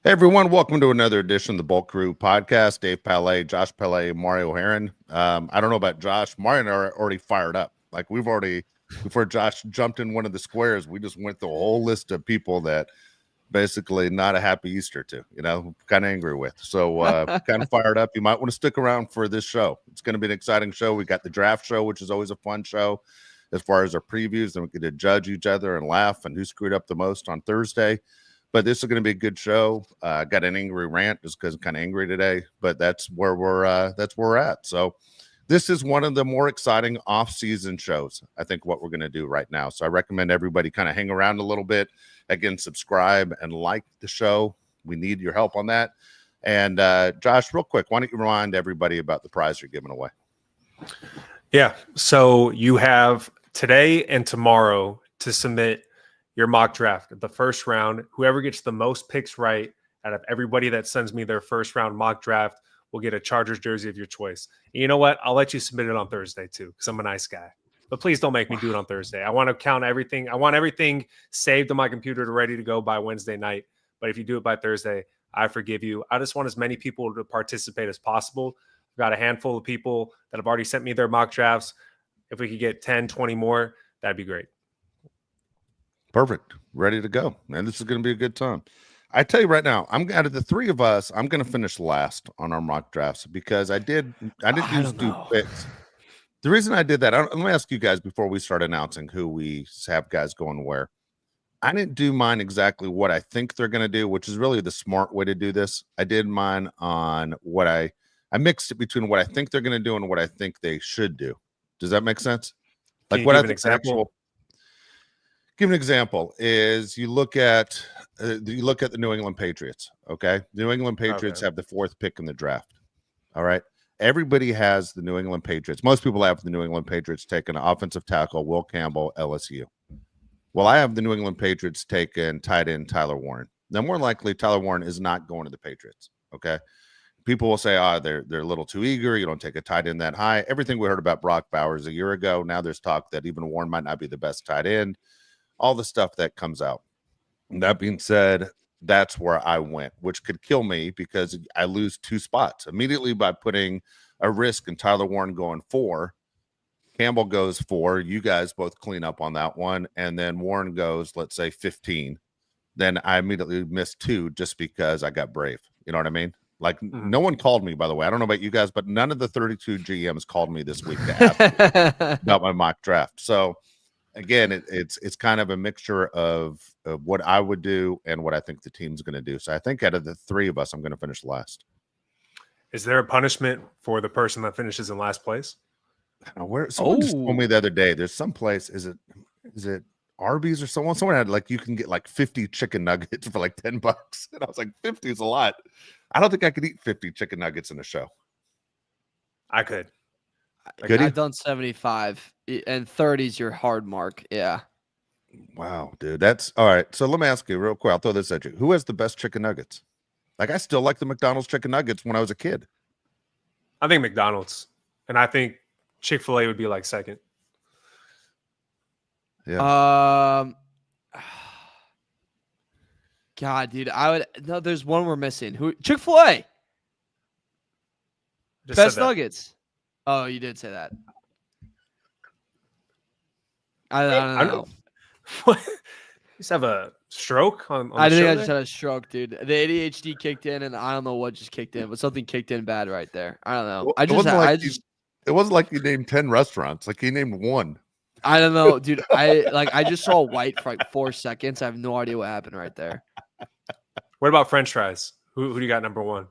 Hey everyone, welcome to another edition of the Bulk Crew podcast. Dave Palais, Josh Palais, Mario Heron. I don't know about Josh. Mario and I are already fired up. Like we've already, before Josh jumped in one of the squares, we just went through a whole list of people that basically not a happy Easter to, kind of angry with. So kind of fired up. You might want to stick around for this show. It's going to be an exciting show. We got the draft show, which is always a fun show as far as our previews. Then we get to judge each other and laugh and who screwed up the most on Thursday. But this is going to be a good show. Got an angry rant just because I'm kind of angry today, but that's where we're at. So this is one of the more exciting off-season shows, I think, what we're going to do right now. So I recommend everybody kind of hang around a little bit. Again, subscribe and like the show. We need your help on that. And Josh, real quick, why don't you remind everybody about the prize you're giving away? Yeah. So you have today and tomorrow to submit your mock draft. The first round, whoever gets the most picks right out of everybody that sends me their first round mock draft will get a Chargers jersey of your choice. And you know what? I'll let you submit it on Thursday too, because I'm a nice guy. But please don't make me do it on Thursday. I want to count everything. I want everything saved on my computer to ready to go by Wednesday night. But if you do it by Thursday, I forgive you. I just want as many people to participate as possible. I've got a handful of people that have already sent me their mock drafts. If we could get 10, 20 more, that'd be great. Perfect. Ready to go. And this is going to be a good time. I tell you right now, I'm out of the three of us, I'm going to finish last on our mock drafts because I didn't do picks. The reason I did that, let me ask you guys before we start announcing who we have guys going where. I didn't do mine exactly what I think they're going to do, which is really the smart way to do this. I did mine on what I mixed it between what I think they're going to do and what I think they should do. Does that make sense? Like what I think Give an example is you look at the New England Patriots. Okay. The New England Patriots have the 4th pick in the draft. All right. Everybody has the New England Patriots. Most people have the New England Patriots taking an offensive tackle, Will Campbell, LSU. Well, I have the New England Patriots taking tight end Tyler Warren. Now, more likely, Tyler Warren is not going to the Patriots. Okay. People will say, they're a little too eager. You don't take a tight end that high. Everything we heard about Brock Bowers a year ago. Now there's talk that even Warren might not be the best tight end. All the stuff that comes out. And that being said, that's where I went, which could kill me because I lose 2 spots immediately by putting a risk in Tyler Warren going 4. Campbell goes 4. You guys both clean up on that one. And then Warren goes, let's say 15. Then I immediately missed 2 just because I got brave. You know what I mean? Like no one called me, by the way. I don't know about you guys, but none of the 32 GMs called me this week to ask me about my mock draft. So again, it's kind of a mixture of what I would do and what I think the team's going to do. So I think out of the 3 of us, I'm going to finish last. Is there a punishment for the person that finishes in last place? Someone just told me the other day, there's some place, is it Arby's or someone had like, you can get like 50 chicken nuggets for like $10. And I was like, 50 is a lot. I don't think I could eat 50 chicken nuggets in a show. I could. I've done 75 and 30 is your hard mark. Yeah. Wow, dude. That's all right. So let me ask you real quick. I'll throw this at you. Who has the best chicken nuggets? Like I still like the McDonald's chicken nuggets when I was a kid. I think McDonald's. And I think Chick-fil-A would be like second. Yeah. God, dude, no, there's one we're missing. Who? Chick-fil-A. Best nuggets. Oh, you did say that. I don't know. What? You just have a stroke on I think I just had a stroke, dude. The ADHD kicked in, and I don't know what just kicked in, but something kicked in bad right there. I don't know. It wasn't like you named 10 restaurants. Like you named 1. I don't know, dude. I just saw white for like 4 seconds. I have no idea what happened right there. What about French fries? Who do you got number 1?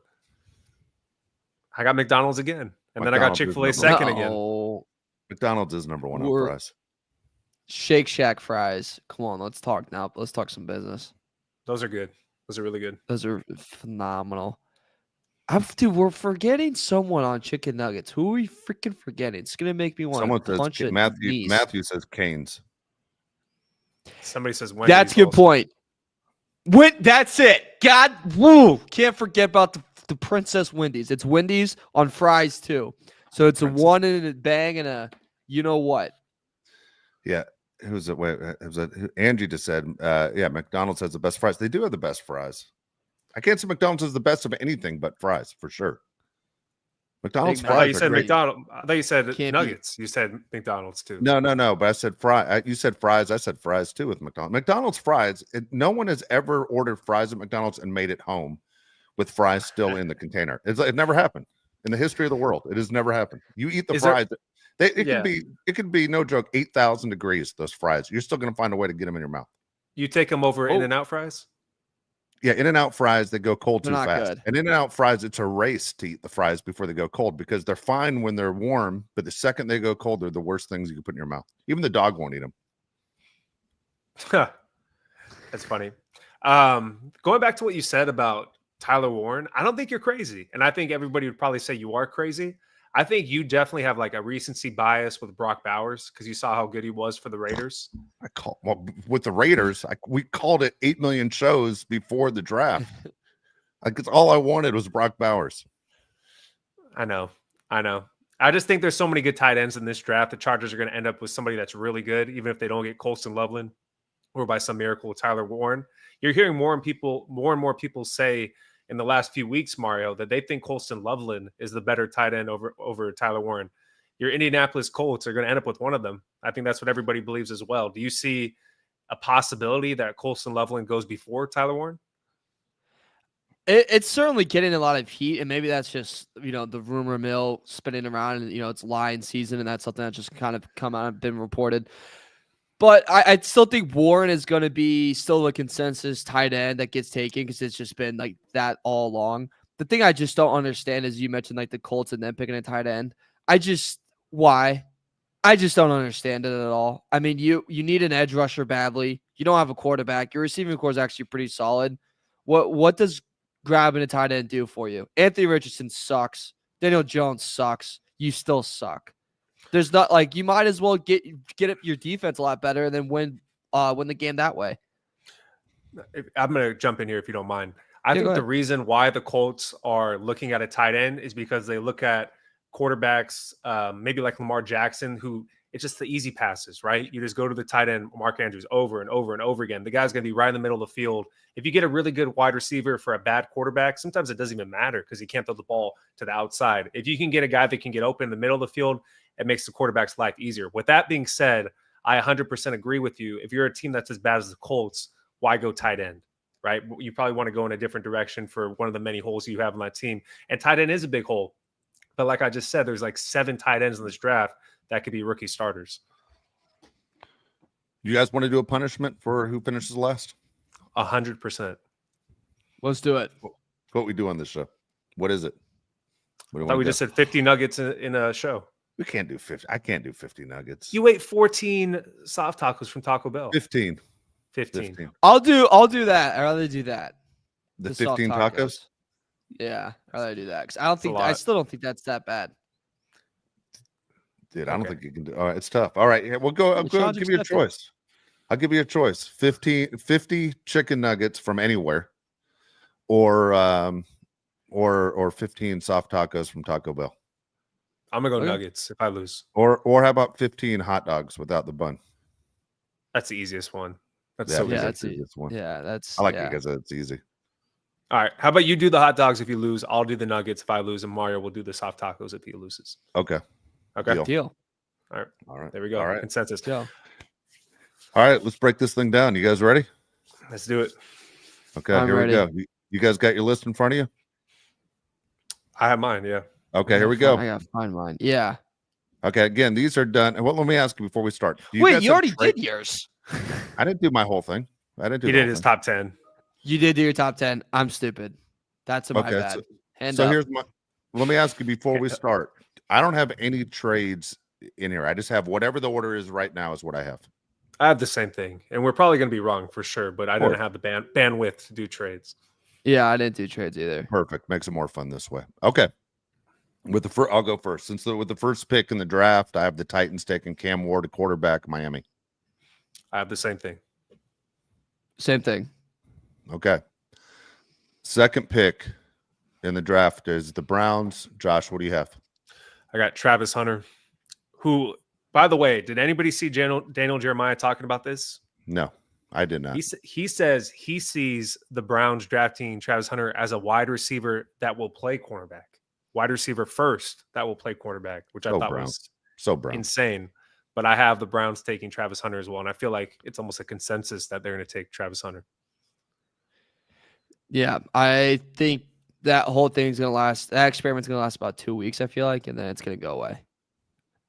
I got McDonald's again. And then I got Chick-fil-A second again. McDonald's is number 1 on fries. Shake Shack fries. Come on, let's talk now. Let's talk some business. Those are good. Those are really good. Those are phenomenal. Dude, we're forgetting someone on chicken nuggets. Who are we freaking forgetting? It's gonna make me want to punch it. Matthew says Cane's. Somebody says Wendy's. That's a good point. That's it. God, woo! Can't forget about the Princess Wendy's. It's Wendy's on fries too. So it's a 1 and a bang and a you know what. Yeah. Who's it? Wait, Angie just said, yeah, McDonald's has the best fries. They do have the best fries. I can't say McDonald's is the best of anything but fries for sure. McDonald's Big I thought fries you are said great. McDonald's. I thought you said Can't nuggets. You said McDonald's too. No. But I said fry. You said fries. I said fries too with McDonald's. McDonald's fries. No one has ever ordered fries at McDonald's and made it home with fries still in the container. It never happened in the history of the world. It has never happened. You eat the Is there- fries. It Yeah. could be no joke 8,000 degrees. Those fries. You're still going to find a way to get them in your mouth. You take them over In-N-Out fries? Yeah, In-N-Out fries, they go cold They're too not fast. good. And In-N-Out fries, it's a race to eat the fries before they go cold because they're fine when they're warm, but the second they go cold, they're the worst things you can put in your mouth. Even the dog won't eat them. That's funny. Going back to what you said about Tyler Warren, I don't think you're crazy. And I think everybody would probably say you are crazy. I think you definitely have like a recency bias with Brock Bowers because you saw how good he was for the Raiders. With the Raiders, we called it 8 million shows before the draft. Like all I wanted was Brock Bowers. I know. I just think there's so many good tight ends in this draft. The Chargers are going to end up with somebody that's really good, even if they don't get Colston Loveland or by some miracle Tyler Warren. You're hearing more and more people say in the last few weeks, Mario, that they think Colston Loveland is the better tight end over Tyler Warren. Your Indianapolis Colts are going to end up with one of them. I think that's what everybody believes as well. Do you see a possibility that Colston Loveland goes before Tyler Warren? It's certainly getting a lot of heat, and maybe that's just the rumor mill spinning around, and it's lion season, and that's something that just kind of come out and been reported. But I still think Warren is going to be still the consensus tight end that gets taken because it's just been like that all along. The thing I just don't understand is you mentioned like the Colts and then picking a tight end. Why? I just don't understand it at all. I mean, you need an edge rusher badly. You don't have a quarterback. Your receiving core is actually pretty solid. What does grabbing a tight end do for you? Anthony Richardson sucks. Daniel Jones sucks. You still suck. There's not like you might as well get up your defense a lot better and then win the game that way. I'm going to jump in here if you don't mind. I think the reason why the Colts are looking at a tight end is because they look at quarterbacks, maybe like Lamar Jackson, who it's just the easy passes, right? You just go to the tight end, Mark Andrews, over and over and over again. The guy's going to be right in the middle of the field. If you get a really good wide receiver for a bad quarterback, sometimes it doesn't even matter because he can't throw the ball to the outside. If you can get a guy that can get open in the middle of the field, it makes the quarterback's life easier. With that being said, I 100% agree with you. If you're a team that's as bad as the Colts, why go tight end, right? You probably want to go in a different direction for one of the many holes you have on that team. And tight end is a big hole. But like I just said, there's like 7 tight ends in this draft that could be rookie starters. You guys want to do a punishment for who finishes last? 100%. Let's do it. What we do on this show? What is it? I thought we just said 50 nuggets in a show. We can't do 50. I can't do 50 nuggets. You ate 14 soft tacos from Taco Bell. 15. 15. I'll do that. I'd rather do that. The 15 tacos? Yeah, I'd rather do that because I still don't think that's that bad. Dude, I don't think you can do. All right, it's tough. All right, yeah, we'll go. I'll give you a choice. I'll give you a choice. 50 chicken nuggets from anywhere, or 15 soft tacos from Taco Bell. I'm gonna go nuggets if I lose. Or how about 15 hot dogs without the bun? That's the easiest one. That's that's the easiest one. Yeah, that's. I like it because it's easy. All right. How about you do the hot dogs if you lose? I'll do the nuggets if I lose, and Mario will do the soft tacos if he loses. Okay. Okay. Deal. All right. All right. There we go. All right. Consensus. Deal. All right, let's break this thing down. You guys ready? Let's do it. Okay, I'm here ready. we go. You guys got your list in front of you? I have mine. Yeah. Okay, here we go. I gotta find mine. Yeah. Okay, again, these are done. Well, let me ask you before we start. Wait, you already did yours. I didn't do my whole thing. I didn't do. He did his top 10. You did do your top 10. I'm stupid. That's my bad. So here's my. Let me ask you before we start. I don't have any trades in here. I just have whatever the order is right now is what I have. I have the same thing, and we're probably going to be wrong for sure. But I didn't have the bandwidth to do trades. Yeah, I didn't do trades either. Perfect. Makes it more fun this way. Okay. With the first, I'll go first. With the first pick in the draft, I have the Titans taking Cam Ward, a quarterback, Miami. I have the same thing. Same thing. Okay. Second pick in the draft is the Browns. Josh, what do you have? I got Travis Hunter, who, by the way, did anybody see Daniel Jeremiah talking about this? No. I did not. He says he sees the Browns drafting Travis Hunter as a wide receiver that will play cornerback. Wide receiver first that will play cornerback, which I thought was insane. But I have the Browns taking Travis Hunter as well. And I feel like it's almost a consensus that they're going to take Travis Hunter. Yeah, I think that whole thing's going to last. That experiment's going to last about 2 weeks, I feel like, and then it's going to go away.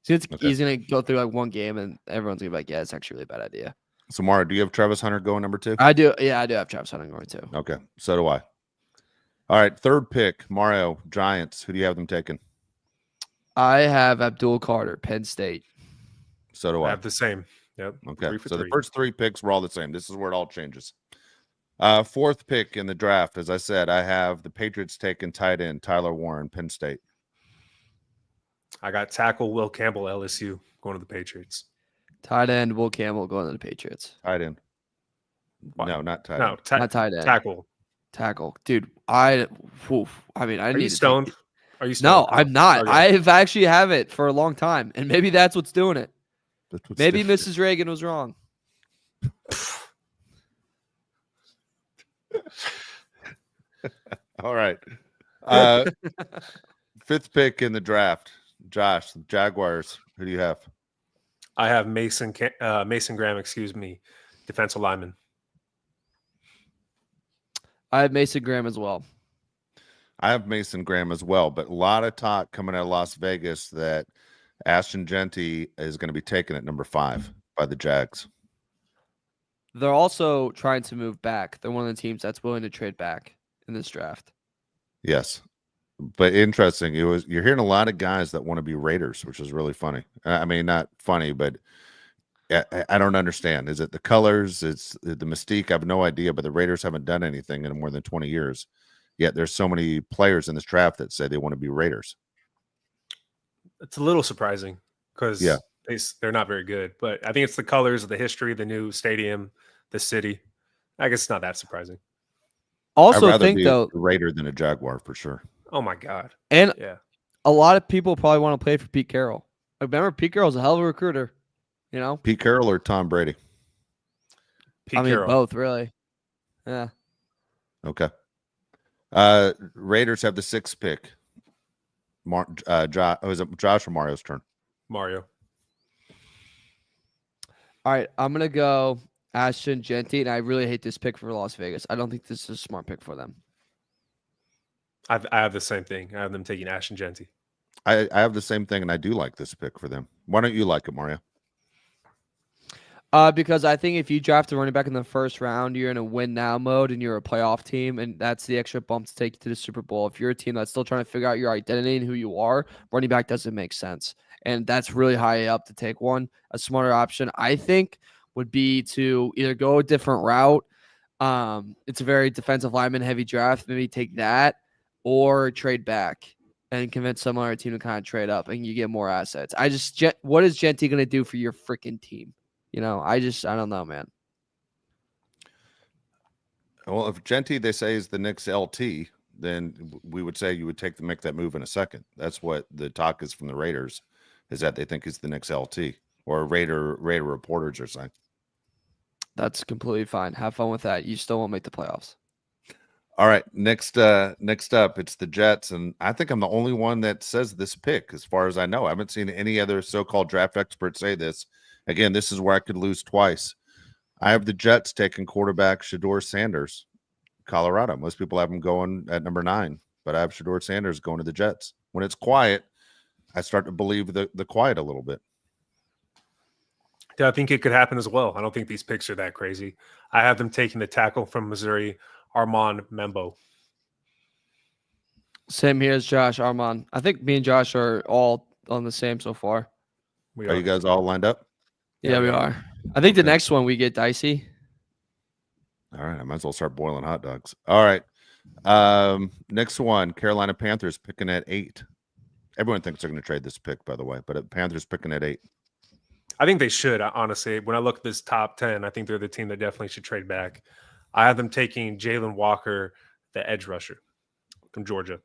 So he's going to go through like one game, and everyone's going to be like, yeah, it's actually a really bad idea. So, Mara, do you have Travis Hunter going number 2? I do. Yeah, I do have Travis Hunter going 2. Okay, so do I. All right, third pick, Mario, Giants. Who do you have them taking? I have Abdul Carter, Penn State. So do I. I have the same. Yep. Okay, so the first 3 picks were all the same. This is where it all changes. Fourth pick in the draft, as I said, I have the Patriots taking tight end Tyler Warren, Penn State. I got tackle Will Campbell, LSU, going to the Patriots. Tight end Will Campbell going to the Patriots. Tight end. What? No, not tight No, end. Not tight end. Tackle. Dude, I mean, I Are need you to stoned? take- Are you No, stoned? I'm not. Okay. I've actually have it for a long time, and maybe that's what's doing it. That's what's Maybe different. Mrs. Reagan was wrong. All right. Fifth pick in the draft, Josh, the Jaguars. Who do you have? I have Mason Graham, defensive lineman. I have Mason Graham as well. I have Mason Graham as well, but a lot of talk coming out of Las Vegas that Ashton Genty is going to be taken at number 5 by the Jags. They're also trying to move back. They're one of the teams that's willing to trade back in this draft. Yes. But interesting. You're hearing a lot of guys that want to be Raiders, which is really funny. I mean, not funny, but I don't understand. Is it the colors? It's the mystique? I have no idea, but the Raiders haven't done anything in more than 20 years. Yet there's so many players in this draft that say they want to be Raiders. It's a little surprising because they're not very good. But I think it's the colors, the history, the new stadium, the city. I guess it's not that surprising. Also, I'd rather think be though, a Raider than a Jaguar for sure. Oh my God. and Yeah. a lot of people probably want to play for Pete Carroll. Like, remember, Pete Carroll's a hell of a recruiter. You know, Pete Carroll or Tom Brady? Pete I mean, Carroll. both really. Yeah. Okay. Raiders have the 6th pick. Was it Josh or Mario's turn? Mario. All right, I'm gonna go Ashton Genty, and I really hate this pick for Las Vegas. I don't think this is a smart pick for them. I have the same thing. I have them taking Ashton Genty. I have the same thing, and I do like this pick for them. Why don't you like it, Mario? Because I think if you draft a running back in the first round, you're in a win now mode and you're a playoff team, and that's the extra bump to take you to the Super Bowl. If you're a team that's still trying to figure out your identity and who you are, running back doesn't make sense. And that's really high up to take one. A smarter option, I think, would be to either go a different route. It's a very defensive lineman heavy draft. Maybe take that or trade back and convince some other team to kind of trade up and you get more assets. What is Genty going to do for your freaking team? You know, I don't know, man. Well, if Genty, they say, is the Knicks LT, then we would say you would make that move in a second. That's what the talk is from the Raiders, is that they think he's the Knicks LT, or Raider reporters are saying. That's completely fine. Have fun with that. You still won't make the playoffs. All right, next up, it's the Jets, and I think I'm the only one that says this pick, as far as I know. I haven't seen any other so-called draft experts say this. Again, this is where I could lose twice. I have the Jets taking quarterback Shedeur Sanders, Colorado. Most people have him going at number 9, but I have Shedeur Sanders going to the Jets. When it's quiet, I start to believe the quiet a little bit. Yeah, I think it could happen as well. I don't think these picks are that crazy. I have them taking the tackle from Missouri, Armand Membo. Same here as Josh, Armand. I think me and Josh are all on the same so far. Are you guys all lined up? Yeah, we are. I think the next one we get dicey. All right, I might as well start boiling hot dogs. All right. Next one, Carolina Panthers picking at 8. Everyone thinks they're going to trade this pick, by the way, but Panthers picking at 8. I think they should, honestly. When I look at this top 10, I think they're the team that definitely should trade back. I have them taking Jalen Walker, the edge rusher from Georgia.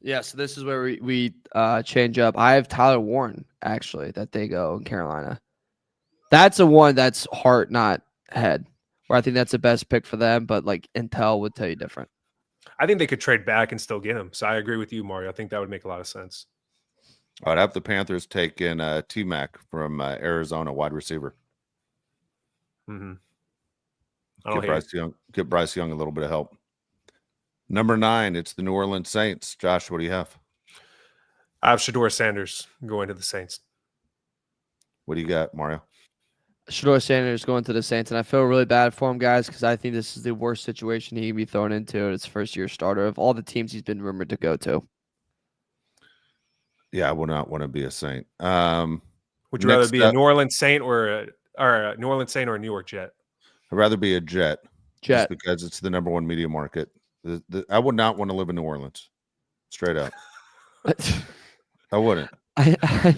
Yeah, so this is where we change up. I have Tyler Warren, actually, that they go in Carolina. That's a one that's heart, not head. Where I think that's the best pick for them, but like Intel would tell you different. I think they could trade back and still get him. So I agree with you, Mario. I think that would make a lot of sense. I'd have the Panthers take in T-Mac from Arizona, wide receiver. Mm-hmm. Get Bryce Young a little bit of help. Number 9, it's the New Orleans Saints. Josh, what do you have? I have Shador Sanders going to the Saints. What do you got, Mario? Shador Sanders going to the Saints, and I feel really bad for him, guys, because I think this is the worst situation he can be thrown into at his first-year starter of all the teams he's been rumored to go to. Yeah, I would not want to be a Saint. Would you rather be a New Orleans Saint or a New Orleans Saint or a New York Jet? I'd rather be a Jet. Jet. Just because it's the number one media market. I would not want to live in New Orleans. Straight up. I wouldn't. I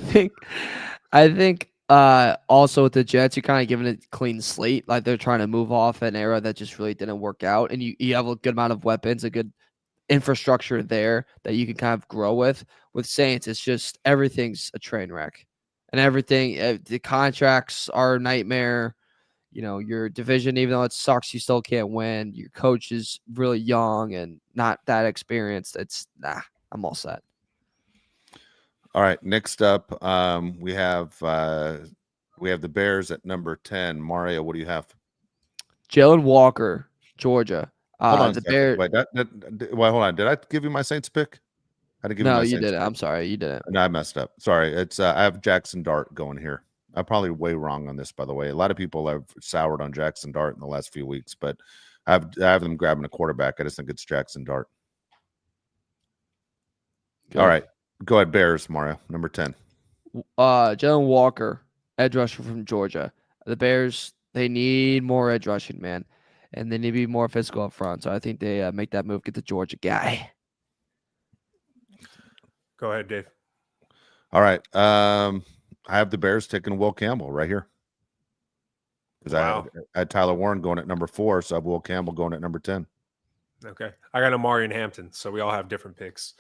think also with the Jets, you're kind of giving it a clean slate. Like they're trying to move off an era that just really didn't work out. And you have a good amount of weapons, a good infrastructure there that you can kind of grow with. With Saints, it's just everything's a train wreck. And everything, the contracts are a nightmare. You know, your division, even though it sucks, you still can't win. Your coach is really young and not that experienced. I'm all set. All right. Next up, we have the Bears at number 10. Mario, what do you have? Jalen Walker, Georgia. Hold on the Bears. Wait, hold on. Did I give you my Saints pick? I didn't give you my you Saints didn't. pick. I'm sorry, you didn't. No, I messed up. Sorry. It's I have Jackson Dart going here. I'm probably way wrong on this, by the way. A lot of people have soured on Jackson Dart in the last few weeks, but I have them grabbing a quarterback. I just think it's Jackson Dart. Good. All right. Go ahead, Bears, Mario. Number 10. Jalen Walker, edge rusher from Georgia. The Bears, they need more edge rushing, man. And they need to be more physical up front. So I think they make that move, get the Georgia guy. Go ahead, Dave. All right. I have the Bears taking Will Campbell right here. Because I had Tyler Warren going at number 4, so I have Will Campbell going at number 10. Okay. I got Amari and Hampton, so we all have different picks.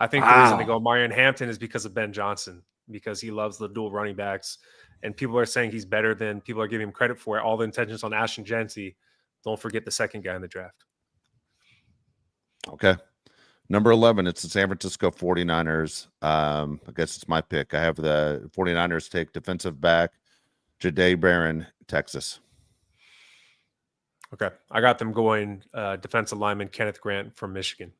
I think the reason they go Amari and Hampton is because of Ben Johnson, because he loves the dual running backs. And people are saying he's better than people are giving him credit for. All the intentions on Ashton Genty. Don't forget the second guy in the draft. Okay. Number 11, it's the San Francisco 49ers. I guess it's my pick. I have the 49ers take defensive back Jahdae Barron, Texas. Okay. I got them going defensive lineman Kenneth Grant from Michigan.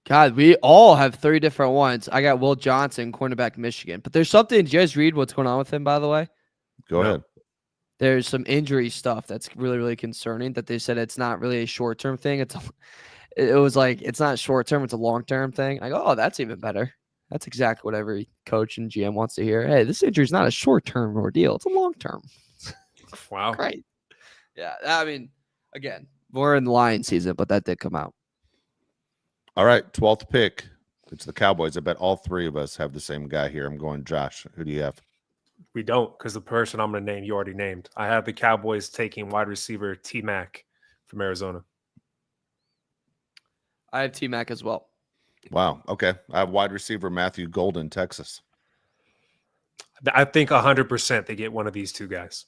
God, we all have 3 different ones. I got Will Johnson, cornerback, Michigan. But there's something. Did you guys read what's going on with him, by the way? Go ahead. There's some injury stuff that's really, really concerning that they said it's not really a short-term thing. It was like, it's not short-term, it's a long-term thing. I go, oh, that's even better. That's exactly what every coach and GM wants to hear. Hey, this injury is not a short-term ordeal. It's a long-term. Wow. Great. Yeah, I mean, again, we're in the Lion season, but that did come out. All right, 12th pick. It's the Cowboys. I bet all 3 of us have the same guy here. I'm going Josh. Who do you have? We don't, because the person I'm going to name, you already named. I have the Cowboys taking wide receiver T-Mac from Arizona. I have T-Mac as well. Wow. Okay. I have wide receiver Matthew Golden, Texas. I think 100% they get one of these 2 guys.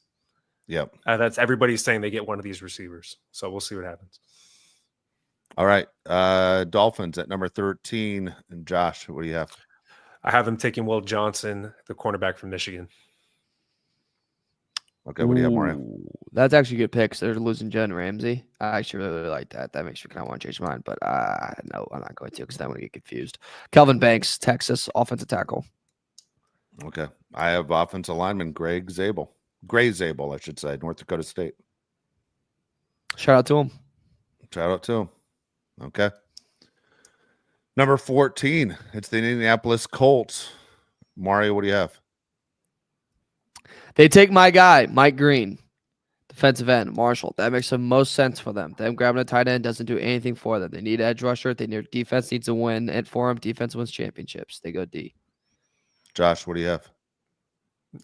Yep. That's everybody's saying they get one of these receivers. So we'll see what happens. All right. Dolphins at number 13. And Josh, what do you have? I have them taking Will Johnson, the cornerback from Michigan. Okay. What do you have, Mario? That's actually a good pick. They're losing Jen Ramsey. I actually really like that. That makes me kind of want to change my mind, but no, I'm not going to because then I'm going to get confused. Kelvin Banks, Texas, offensive tackle. Okay. I have offensive lineman Gray Zabel, I should say, North Dakota State. Shout out to him. Shout out to him. Okay. Number 14, it's the Indianapolis Colts. Mario, what do you have? They take my guy, Mike Green, defensive end, Marshall. That makes the most sense for them. Them grabbing a tight end doesn't do anything for them. They need edge rusher. Their defense needs to win. And for them, defense wins championships. They go D. Josh, what do you have?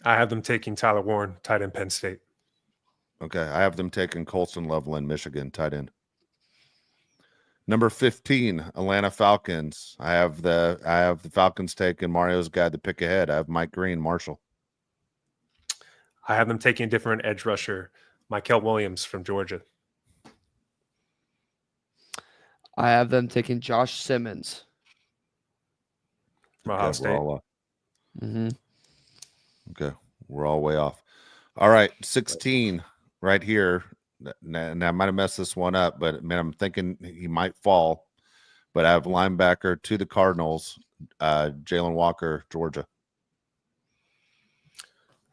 I have them taking Tyler Warren, tight end, Penn State. Okay. I have them taking Colston Loveland, Michigan, tight end. Number 15, Atlanta Falcons. I have the Falcons taking Mario's guy, the pick ahead. I have Mike Green, Marshall. I have them taking a different edge rusher, Mykel Williams from Georgia. I have them taking Josh Simmons. From Ohio Okay, State. we're all Mm-hmm. okay. We're all way off. All right, 16 right here. And I might have messed this one up, but man, I'm thinking he might fall. But I have linebacker to the Cardinals, Jalen Walker, Georgia.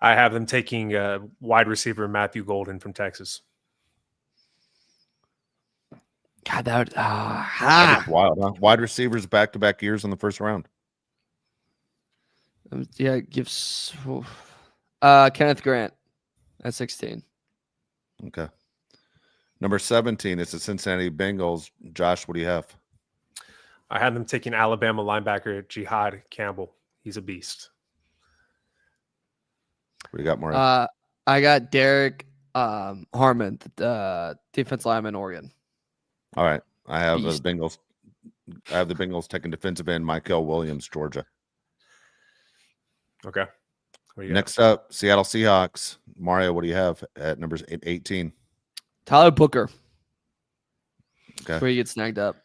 I have them taking wide receiver Matthew Golden from Texas. God, that would, That is wild, huh? Wide receivers back-to-back years in the first round. Yeah, gives Kenneth Grant at 16. Okay. Number 17 is the Cincinnati Bengals. Josh, what do you have? I had them taking Alabama linebacker Jihad Campbell. He's a beast. What do you got, Mario? I got Derek Harmon, the defense lineman, Oregon. All right. I have the Beast. Bengals. I have the Bengals taking defensive end Mykel Williams, Georgia. Okay. What do you got? Next up, Seattle Seahawks. Mario, what do you have at numbers 18? Tyler Booker. Okay. Where he gets snagged up.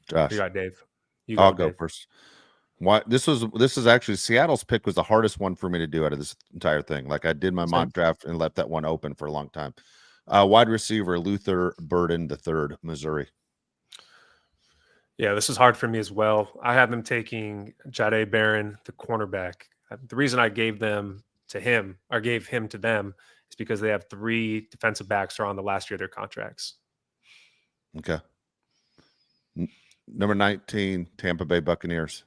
Josh, You got Dave. You I'll got go Dave. first. Why this is actually Seattle's pick was the hardest one for me to do out of this entire thing. Like I did my mock draft and left that one open for a long time. Wide receiver Luther Burden III, Missouri. Yeah, this is hard for me as well. I have them taking Jade Barron, the cornerback. The reason I gave them to him or gave him to them is because they have 3 defensive backs who are on the last year of their contracts. Okay. Number 19, Tampa Bay Buccaneers.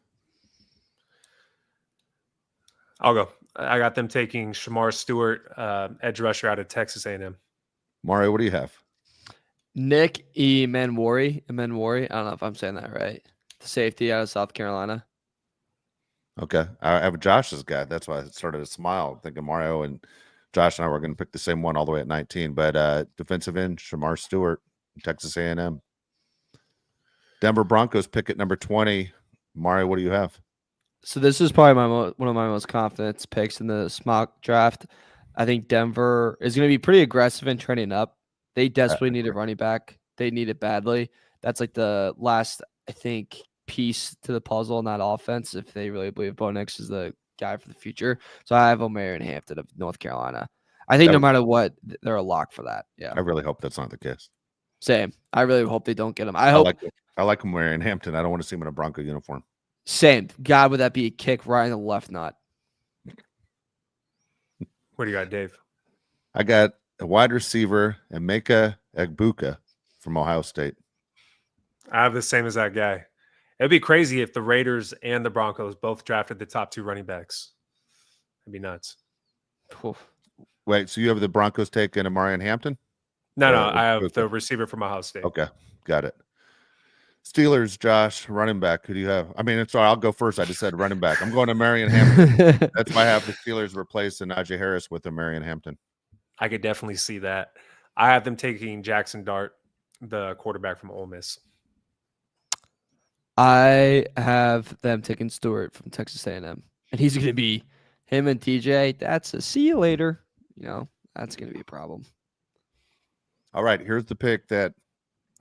I'll go. I got them taking Shamar Stewart, edge rusher out of Texas A&M. Mario, what do you have? Nick Emenwari. I don't know if I'm saying that right. The safety out of South Carolina. Okay. I have Josh's guy. That's why I started to smile, thinking Mario and Josh and I were going to pick the same one all the way at 19. But defensive end, Shamar Stewart, Texas A&M. Denver Broncos pick at number 20. Mario, what do you have? So this is probably one of my most confident picks in the mock draft. I think Denver is going to be pretty aggressive in trending up. They desperately need a running back. They need it badly. That's like the last, I think, piece to the puzzle in that offense if they really believe Bo Nix is the guy for the future. So I have Omarion Hampton of North Carolina. I think no matter what, they're a lock for that. Yeah. I really hope that's not the case. Same. I really hope they don't get him. I like him wearing Hampton. I don't want to see him in a Bronco uniform. Same. God, would that be a kick right in the left nut? What do you got, Dave? I got a wide receiver, Emeka Egbuka from Ohio State. I have the same as that guy. It'd be crazy if the Raiders and the Broncos both drafted the top 2 running backs. It'd be nuts. Wait, so you have the Broncos taking Omarion Hampton? No, I have the receiver from Ohio State. Okay, got it. Steelers, Josh, running back. Who do you have? I mean, sorry, I'll go first. I just said running back. I'm going to Marion Hampton. That's why I have the Steelers replacing Najee Harris with Marion Hampton. I could definitely see that. I have them taking Jackson Dart, the quarterback from Ole Miss. I have them taking Stewart from Texas A&M, and he's going to be him and TJ. That's a see you later. You know, that's going to be a problem. All right, here's the pick that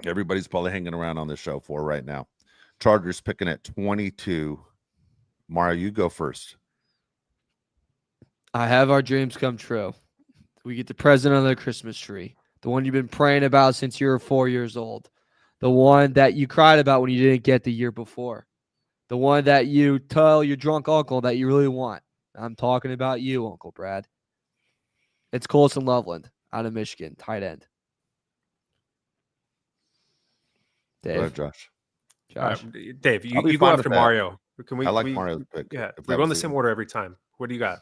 everybody's probably hanging around on this show for right now. Chargers picking at 22. Mario, you go first. I have our dreams come true. We get the present under the Christmas tree, the one you've been praying about since you were 4 years old, the one that you cried about when you didn't get the year before, the one that you tell your drunk uncle that you really want. I'm talking about you, Uncle Brad. It's Colson Loveland out of Michigan, tight end. Dave. Go ahead, Josh. Josh. Dave, I'll be you go fine with after that. Mario. I like Mario's pick. Yeah, if we're that going the was same it. order every time. What do you got?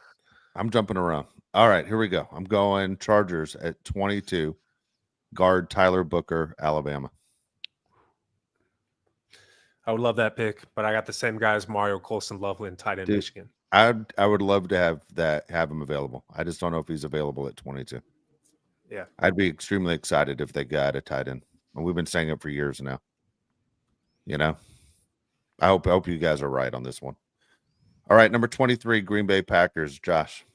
I'm jumping around. All right, here we go. I'm going Chargers at 22. Guard Tyler Booker, Alabama. I would love that pick, but I got the same guy as Mario, Colson Loveland, tight end, Dude. Michigan. I would love to have him available. I just don't know if he's available at 22. Yeah. I'd be extremely excited if they got a tight end. And we've been saying it for years now. You know? I hope you guys are right on this one. All right, number 23, Green Bay Packers. Josh.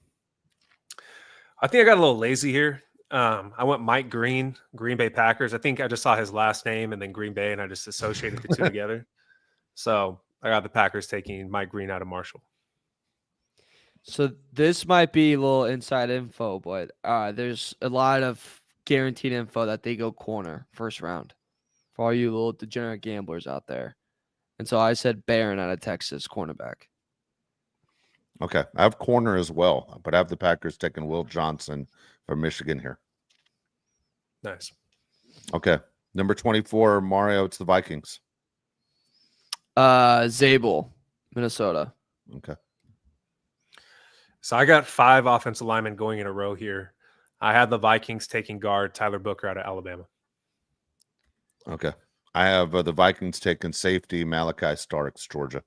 I think I got a little lazy here. I went Mike Green, Green Bay Packers. I think I just saw his last name and then Green Bay, and I just associated the two together. So I got the Packers taking Mike Green out of Marshall. So this might be a little inside info, but there's a lot of guaranteed info that they go corner first round for all you little degenerate gamblers out there. And so I said Barron out of Texas, cornerback. Okay. I have corner as well, but I have the Packers taking Will Johnson from Michigan here. Nice. Okay. Number 24, Mario, it's the Vikings. Zabel, Minnesota. Okay. So I got 5 offensive linemen going in a row here. I had the Vikings taking guard Tyler Booker out of Alabama. Okay. I have the Vikings taking safety Malachi Starks, Georgia.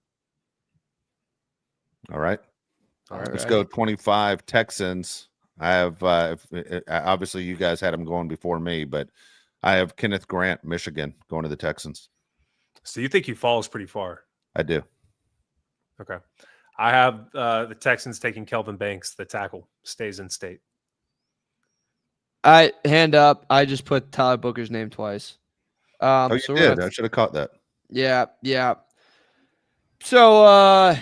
All right. All right. Let's go 25 Texans. I have obviously you guys had them going before me, but I have Kenneth Grant, Michigan, going to the Texans. So you think he falls pretty far? I do. Okay. I have the Texans taking Kelvin Banks, the tackle, stays in state. Hand up. I just put Tyler Booker's name twice. You so did. I should have caught that. Yeah. So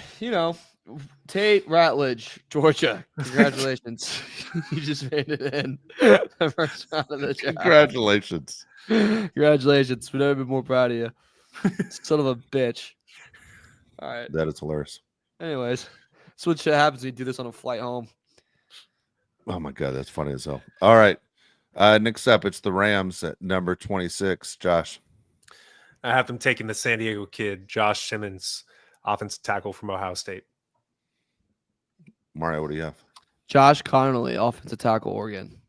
Tate Ratledge, Georgia. Congratulations. You just made it in the first round of the draft. Congratulations. Congratulations. We've never been more proud of you. Son of a bitch. All right. That is hilarious. Anyways, that's what shit happens when you do this on a flight home. Oh my God, that's funny as hell. All right. Next up, it's the Rams at number 26. Josh. I have them taking the San Diego kid, Josh Simmons, offensive tackle from Ohio State. Mario, what do you have? Josh Connolly, offensive tackle, Oregon.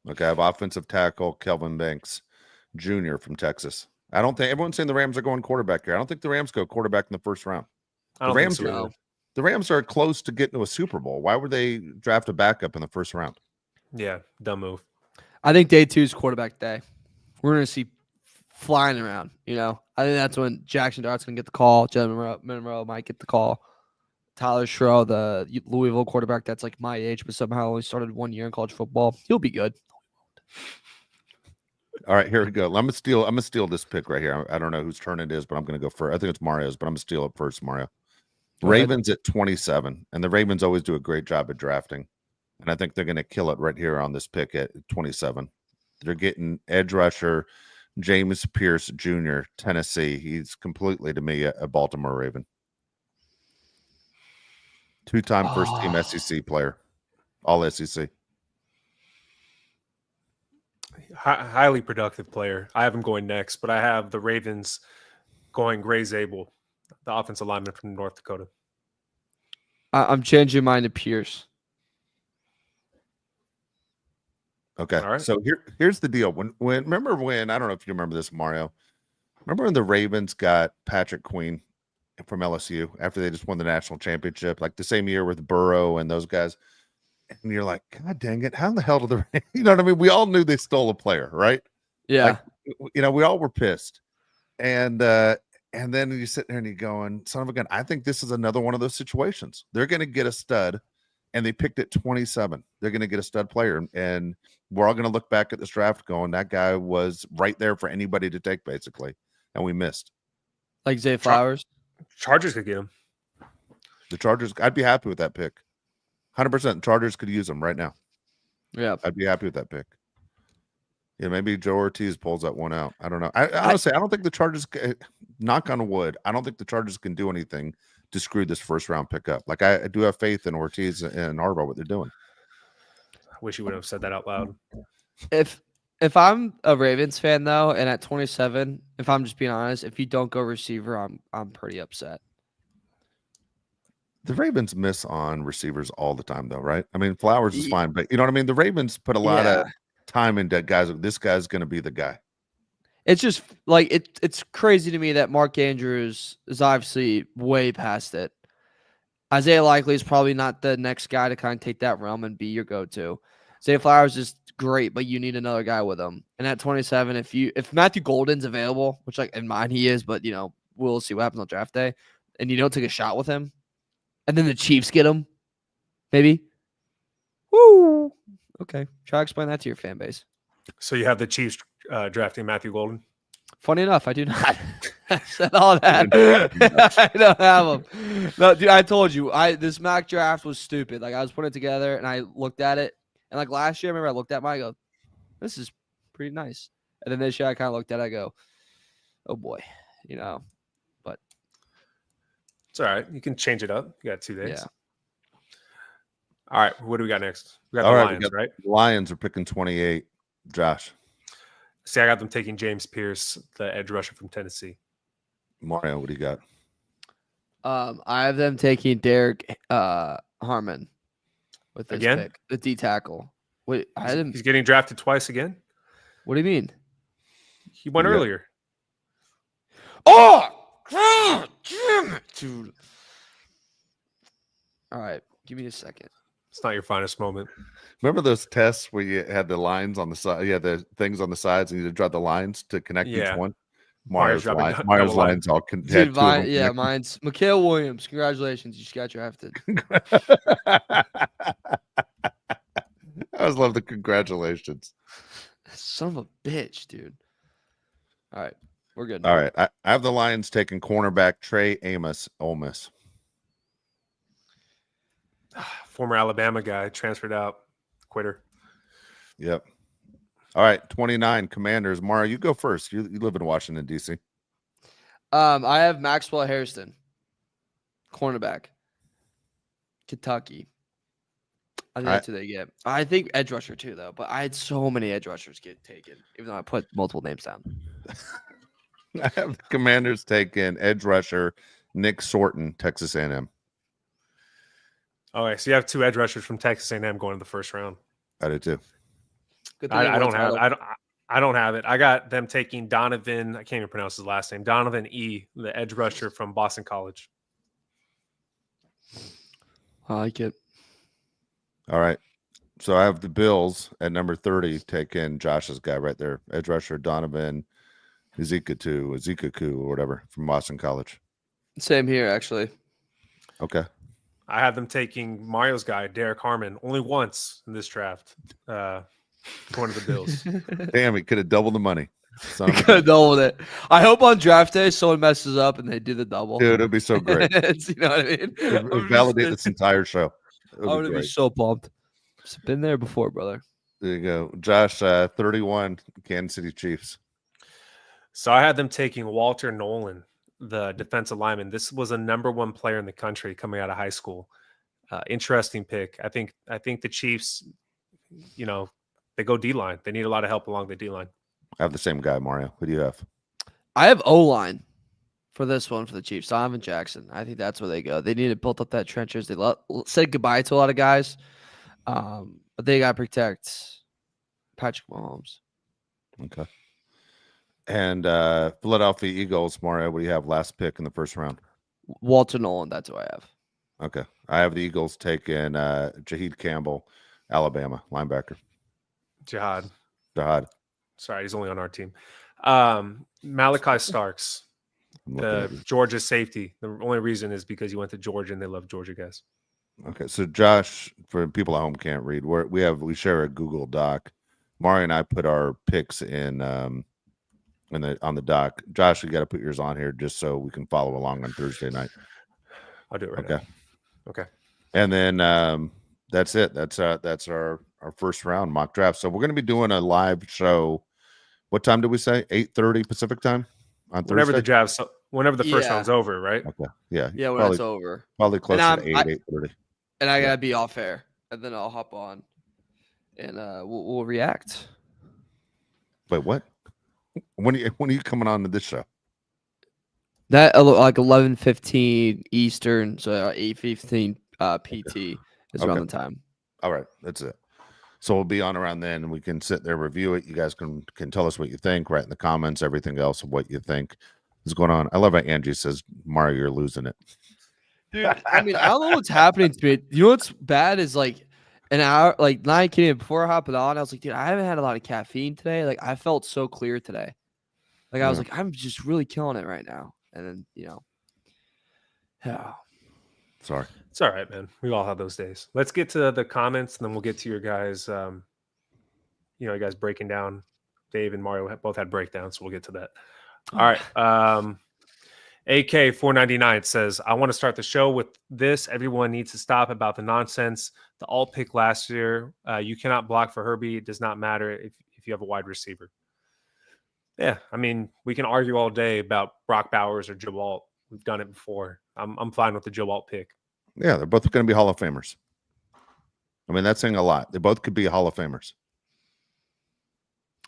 Okay, I have offensive tackle Kelvin Banks Jr. from Texas. I don't think everyone's saying the Rams are going quarterback here. I don't think the Rams go quarterback in the first round. I don't think so either. The Rams are close to getting to a Super Bowl. Why would they draft a backup in the first round? Yeah, dumb move. I think day 2 is quarterback day. We're going to see flying around, I think that's when Jackson Dart's going to get the call. Jalen Monroe might get the call. Tyler Sherrill, the Louisville quarterback that's like my age, but somehow only started 1 year in college football. He'll be good. All right, here we go. I'm gonna steal this pick right here. I don't know whose turn it is, but I'm gonna go first. I think it's Mario's, but I'm gonna steal it first, Mario. Ravens at 27, and the Ravens always do a great job at drafting, and I think they're gonna kill it right here on this pick at 27. They're getting edge rusher James Pierce Jr., Tennessee. He's completely to me a Baltimore Raven. 2-time first-team SEC player, all SEC. Highly productive player. I have him going next, but I have the Ravens going Gray Zabel, the offensive lineman from North Dakota. I'm changing mine to Pierce. Okay. All right. So here's the deal. When remember when, I don't know if you remember this, Mario. Remember when the Ravens got Patrick Queen from LSU after they just won the national championship, like the same year with Burrow and those guys? And you're like, God dang it, how the hell did the you know what I mean? We all knew they stole a player, right? Yeah. Like, we all were pissed. And then you sit there and you're going, son of a gun, I think this is another one of those situations. They're gonna get a stud, and they picked at 27. They're gonna get a stud player, and we're all gonna look back at this draft going, that guy was right there for anybody to take, basically, and we missed. Like Zay Flowers. Chargers could get him. The Chargers, I'd be happy with that pick. 100%. Chargers could use them right now. Yeah. I'd be happy with that pick. Yeah, maybe Joe Ortiz pulls that one out. I don't know. I honestly, I don't think the Chargers, knock on wood, I don't think the Chargers can do anything to screw this first round pickup. Like, I do have faith in Ortiz and Harbaugh, what they're doing. I wish you would have said that out loud. If I'm a Ravens fan though, and at 27, if I'm just being honest, if you don't go receiver, I'm pretty upset. The Ravens miss on receivers all the time, though, right? I mean, Flowers is fine, but you know what I mean? The Ravens put a lot of time into guys. This guy's going to be the guy. It's just like it's crazy to me that Mark Andrews is obviously way past it. Isaiah Likely is probably not the next guy to kind of take that realm and be your go-to. Zay Flowers is great, but you need another guy with him. And at 27, if Matthew Golden's available, which like in mine he is, but we'll see what happens on draft day, and you don't take a shot with him, and then the Chiefs get him, maybe. Woo. Okay. Try to explain that to your fan base. So you have the Chiefs drafting Matthew Golden. Funny enough, I do not. I said all that. I don't have them. No, dude, I told you, this mock draft was stupid. Like I was putting it together and I looked at it, and like last year, I remember I looked at mine. I go, "This is pretty nice." And then this year, I kind of looked at it. I go, "Oh boy," But It's all right. You can change it up. You got 2 days. yeah. All right. What do we got next? We got All the right, Lions, right? The Lions are picking 28. Josh. See, I got them taking James Pierce, the edge rusher from Tennessee. Mario, what do you got? I have them taking Derek Harmon with this Again? pick, the D tackle. Wait, I had him. He's getting drafted twice again. What do you mean? He went Yeah. earlier. Oh, God damn it, dude! All right, give me a second. It's not your finest moment. Remember those tests where you had the lines on the side? You had the things on the sides, and you had to draw the lines to connect Yeah. each one. Mario's Mario's double line. lines all had Dude, two of them yeah, connected. mine's Mikael Williams. Congratulations, you just got drafted. I always love the congratulations. Son of a bitch, dude. All right, we're good. All right, I have the Lions taking cornerback Trey Amos, Ole Miss. Former Alabama guy transferred out, quitter. Yep. All right, 29 Commanders. Mara, you go first. You live in Washington D.C. I have Maxwell Hairston, cornerback, Kentucky. I think that's who they get. I think edge rusher too, though. But I had so many edge rushers get taken, even though I put multiple names down. I have the Commanders taking edge rusher Nick Sorton, Texas A&M. All right, so you have 2 edge rushers from Texas A&M going in the first round. I did too. Good thing they I won don't have title. I don't have it. I got them taking Donovan. I can't even pronounce his last name. Donovan E, the edge rusher from Boston College. I like it. All right. So I have the Bills at number 30 taking Josh's guy right there, edge rusher Donovan Ezekaku or whatever from Boston College. Same here, actually. Okay. I have them taking Mario's guy, Derek Harmon, only once in this draft. One of the Bills. Damn, he could have doubled the money. Son of a Could have doubled it. I hope on draft day someone messes up and they do the double. Dude, it'd be so great. You know what I mean? It would validate this entire show. It I'm would gonna be be great. so pumped. It's been there before, brother. There you go. Josh, 31, Kansas City Chiefs. So I had them taking Walter Nolan, the defensive lineman. This was a #1 player in the country coming out of high school. Interesting pick. I think the Chiefs, they go D-line. They need a lot of help along the D-line. I have the same guy, Mario. Who do you have? I have O-line for this one for the Chiefs. Donovan Jackson. I think that's where they go. They need to build up that trenches. They said goodbye to a lot of guys, but they got to protect Patrick Mahomes. Okay. And Philadelphia Eagles, Mario, what do you have? Last pick in the first round. Walter Nolan. That's who I have. Okay. I have the Eagles taking Jaheed Campbell, Alabama, linebacker. Jihad. Sorry, he's only on our team. Malachi Starks, the Georgia safety. The only reason is because he went to Georgia and they love Georgia guys. Okay, so Josh, for people at home can't read, we share a Google Doc. Mario and I put our picks in on the doc. Josh, you got to put yours on here just so we can follow along on Thursday night. I'll do it right Okay. now. Okay. And then that's it. That's our first round mock draft. So we're going to be doing a live show. What time did we say? 8:30 Pacific time on Whenever Thursday? whenever the first Yeah. round's over, right? Okay. Yeah. Yeah, when probably, it's over. probably closer to 8:30. And I gotta be off air, and then I'll hop on, and we'll react. Wait, what? When are you coming on to this show? That like 11:15 Eastern, so 8:15 PT is around the time. All right, that's it. So we'll be on around then, and we can sit there, review it. You guys can tell us what you think, write in the comments, everything else of what you think is going on. I love how Angie says, Mario, you're losing it. Dude, I mean, I don't know what's happening to me. You know what's bad is like an hour, like 9 kidding. Before hopping on, I was like, dude, I haven't had a lot of caffeine today. Like, I felt so clear today. Like, I was like, I'm just really killing it right now. And then, yeah. Sorry. It's all right, man. We all have those days. Let's get to the comments, and then we'll get to your guys. You guys breaking down. Dave and Mario both had breakdowns, so we'll get to that. All right. AK 499 says, I want to start the show with this. Everyone needs to stop about the nonsense. The alt pick last year, you cannot block for Herbie. It does not matter if you have a wide receiver. Yeah, I mean, we can argue all day about Brock Bowers or Joe Alt. We've done it before. I'm fine with the Joe Alt pick. Yeah, they're both going to be Hall of Famers. I mean, that's saying a lot. They both could be Hall of Famers.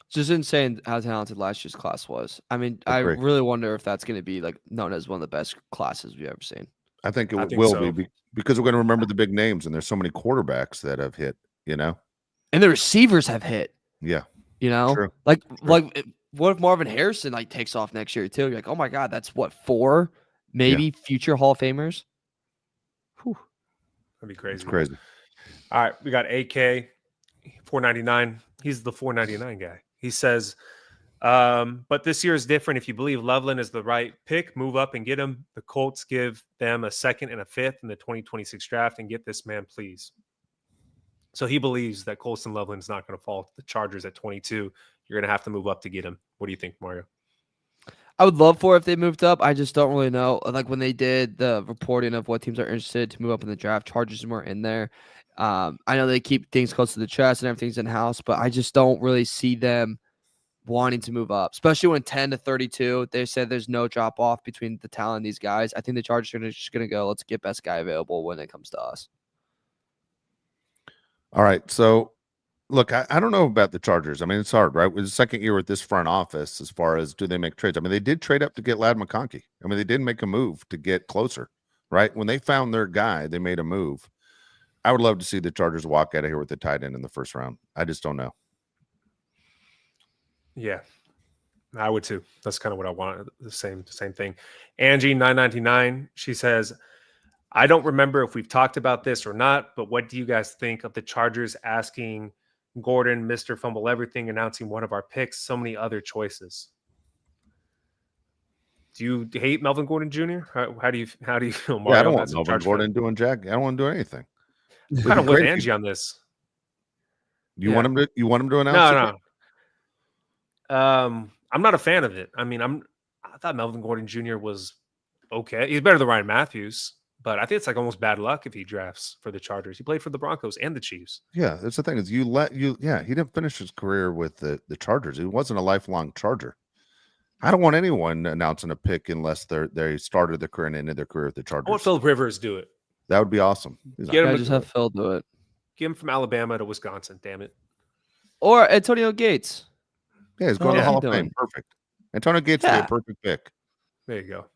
It's just insane how talented last year's class was. I mean, I really wonder if that's going to be like known as one of the best classes we've ever seen. I think it will be because we're going to remember the big names, and there's so many quarterbacks that have hit, and the receivers have hit. Yeah, true. Like what if Marvin Harrison takes off next year too? You're like, oh my God, that's what 4 maybe future Hall of Famers. Whew. That'd be crazy. It's crazy. All right, we got AK 499. He's the 499 guy. He says, but this year is different. If you believe Loveland is the right pick, move up and get him. The Colts give them a 2nd and a 5th in the 2026 draft and get this man, please. So he believes that Colston Loveland's not going to fall to the Chargers at 22. You're going to have to move up to get him. What do you think, Mario? I would love for if they moved up. I just don't really know. Like when they did the reporting of what teams are interested to move up in the draft, Chargers weren't in there. I know they keep things close to the chest and everything's in house, but I just don't really see them wanting to move up, especially when 10 to 32. They said there's no drop off between the talent and these guys. I think the Chargers are just going to go, let's get best guy available when it comes to us. All right. So, look, I don't know about the Chargers. I mean, it's hard, right? It was the second year with this front office as far as do they make trades. I mean, they did trade up to get Ladd McConkey. I mean, they did make a move to get closer, right? When they found their guy, they made a move. I would love to see the Chargers walk out of here with the tight end in the first round. I just don't know. Yeah, I would too. That's kind of what I want. The same thing. Angie 999. She says, I don't remember if we've talked about this or not, but what do you guys think of the Chargers asking Gordon, Mr. Fumble Everything, announcing one of our picks, so many other choices? Do you hate Melvin Gordon Jr.? How do you feel, Mario? Yeah, I don't want Melvin Gordon doing jack. I don't want to do anything. I'm kind of with Angie on this. You want him to announce? No. I'm not a fan of it. I mean, I thought Melvin Gordon Jr. was okay. He's better than Ryan Matthews, but I think it's like almost bad luck if he drafts for the Chargers. He played for the Broncos and the Chiefs. Yeah, that's the thing is he didn't finish his career with the Chargers. He wasn't a lifelong Charger. I don't want anyone announcing a pick unless they started their career and ended their career with the Chargers. I want Philip Rivers to do it. That would be awesome. Just have Phil do it. Get him from Alabama to Wisconsin. Damn it. Or Antonio Gates. Yeah, he's going to the Hall of Fame. Perfect. Antonio Gates would be a perfect pick. There you go.